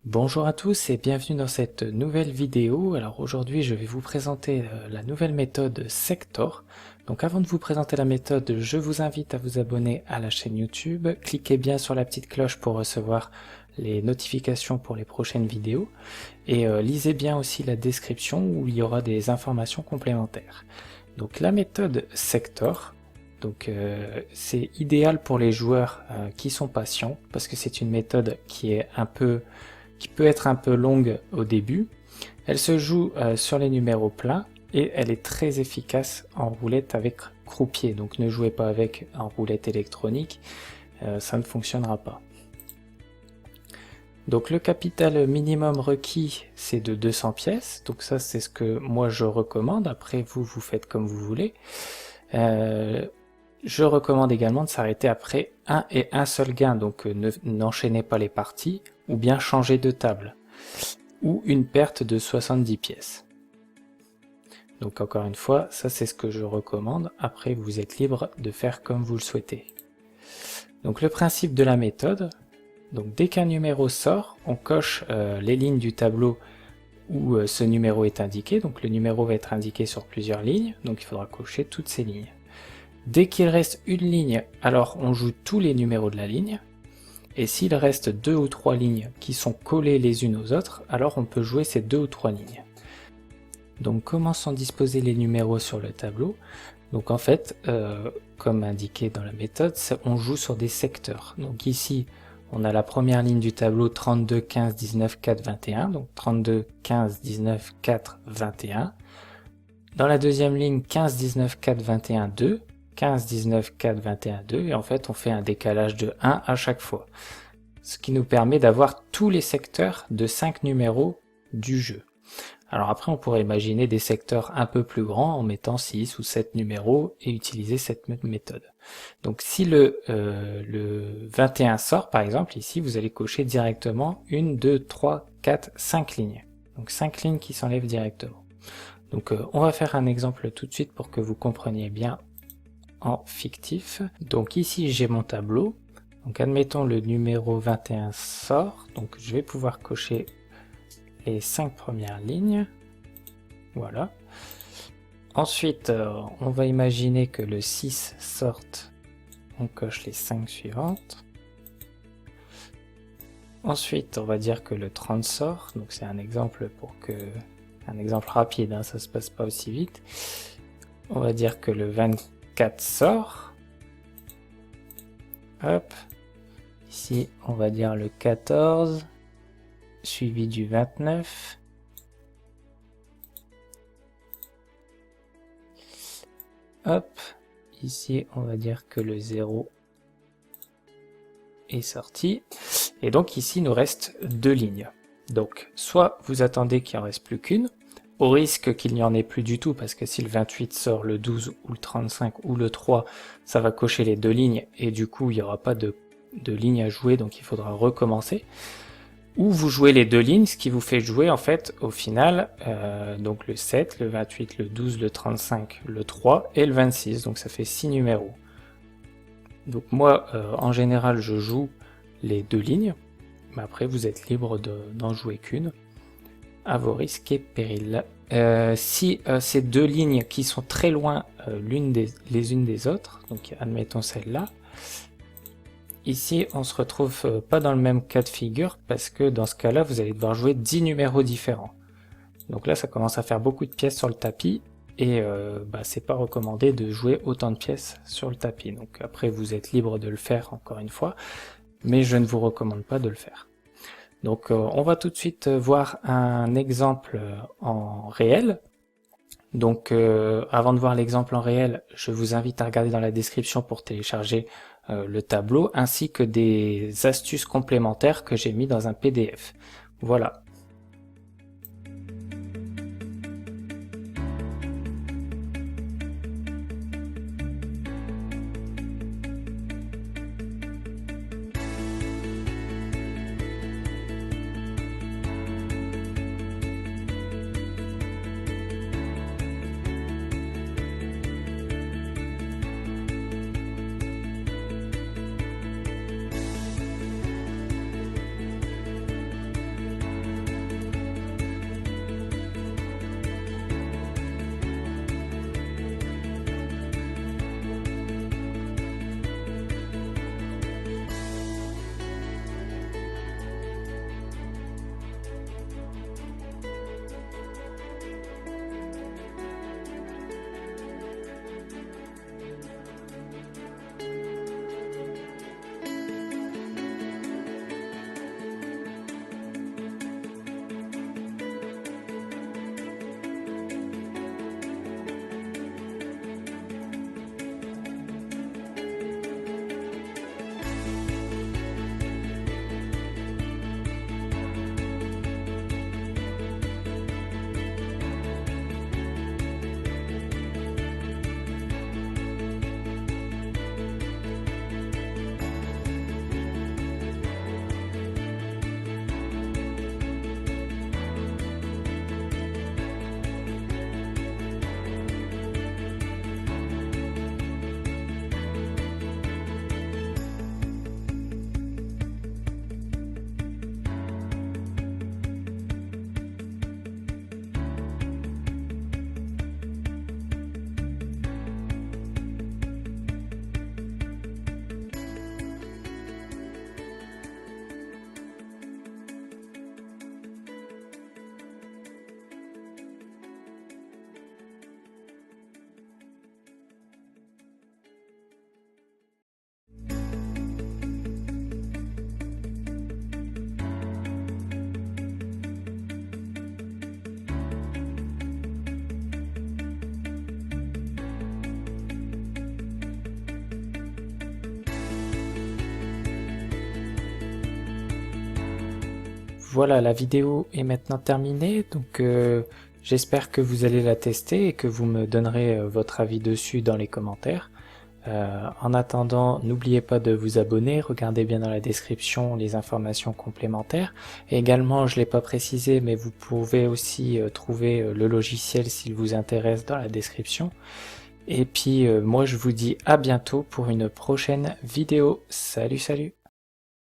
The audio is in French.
Bonjour à tous et bienvenue dans cette nouvelle vidéo. Alors aujourd'hui je vais vous présenter la nouvelle méthode Sector. Donc avant de vous présenter la méthode, je vous invite à vous abonner à la chaîne YouTube. Cliquez bien sur la petite cloche pour recevoir les notifications pour les prochaines vidéos. Et lisez bien aussi la description où il y aura des informations complémentaires. Donc la méthode Sector, c'est idéal pour les joueurs qui sont patients parce que c'est une méthode qui peut être un peu longue au début. Elle se joue sur les numéros pleins et elle est très efficace en roulette avec croupier. Donc ne jouez pas avec en roulette électronique, ça ne fonctionnera pas. Donc le capital minimum requis c'est de 200 pièces. Donc ça c'est ce que moi je recommande. Après vous faites comme vous voulez. Je recommande également de s'arrêter après un et un seul gain, donc n'enchaînez pas les parties, ou bien changer de table, ou une perte de 70 pièces. Donc encore une fois, ça c'est ce que je recommande, après vous êtes libre de faire comme vous le souhaitez. Donc le principe de la méthode, donc dès qu'un numéro sort, on coche les lignes du tableau où ce numéro est indiqué, donc le numéro va être indiqué sur plusieurs lignes, donc il faudra cocher toutes ces lignes. Dès qu'il reste une ligne, alors on joue tous les numéros de la ligne, et s'il reste 2 ou 3 lignes qui sont collées les unes aux autres, alors on peut jouer ces 2 ou 3 lignes. Donc comment sont disposés les numéros sur le tableau? Donc en fait, comme indiqué dans la méthode, on joue sur des secteurs. Donc ici, on a la première ligne du tableau 32, 15, 19, 4, 21, donc 32, 15, 19, 4, 21. Dans la deuxième ligne, 15, 19, 4, 21, 2. 15, 19, 4, 21, 2, et en fait on fait un décalage de 1 à chaque fois. Ce qui nous permet d'avoir tous les secteurs de 5 numéros du jeu. Alors après on pourrait imaginer des secteurs un peu plus grands en mettant 6 ou 7 numéros et utiliser cette même méthode. Donc si le 21 sort par exemple, ici vous allez cocher directement 1, 2, 3, 4, 5 lignes. Donc 5 lignes qui s'enlèvent directement. Donc on va faire un exemple tout de suite pour que vous compreniez bien en fictif. Donc ici j'ai mon tableau, donc admettons le numéro 21 sort, donc je vais pouvoir cocher les 5 premières lignes, voilà. Ensuite on va imaginer que le 6 sorte, on coche les 5 suivantes. Ensuite on va dire que le 30 sort, donc c'est un exemple un exemple rapide, hein, ça se passe pas aussi vite. On va dire que le 24 sort. Hop. Ici, on va dire le 14, suivi du 29. Hop. Ici, on va dire que le 0 est sorti. Et donc ici, il nous reste 2 lignes. Donc, soit vous attendez qu'il en reste plus qu'une, au risque qu'il n'y en ait plus du tout, parce que si le 28 sort le 12 ou le 35 ou le 3, ça va cocher les 2 lignes, et du coup il n'y aura pas de ligne à jouer, donc il faudra recommencer. Ou vous jouez les 2 lignes, ce qui vous fait jouer en fait au final, donc le 7, le 28, le 12, le 35, le 3 et le 26, donc ça fait 6 numéros. Donc moi, en général, je joue les 2 lignes, mais après vous êtes libre d'en jouer qu'une, à vos risques et périls. Si ces 2 lignes qui sont très loin les unes des autres, donc admettons celle-là, ici on se retrouve pas dans le même cas de figure parce que dans ce cas-là vous allez devoir jouer 10 numéros différents. Donc là ça commence à faire beaucoup de pièces sur le tapis et c'est pas recommandé de jouer autant de pièces sur le tapis. Donc après vous êtes libre de le faire encore une fois, mais je ne vous recommande pas de le faire. Donc on va tout de suite voir un exemple en réel. Donc avant de voir l'exemple en réel, je vous invite à regarder dans la description pour télécharger le tableau, ainsi que des astuces complémentaires que j'ai mis dans un PDF. Voilà. voilà, la vidéo est maintenant terminée, donc j'espère que vous allez la tester et que vous me donnerez votre avis dessus dans les commentaires. En attendant, n'oubliez pas de vous abonner, regardez bien dans la description les informations complémentaires. Et également, je ne l'ai pas précisé, mais vous pouvez aussi trouver le logiciel s'il vous intéresse dans la description. Et puis moi je vous dis à bientôt pour une prochaine vidéo. Salut salut!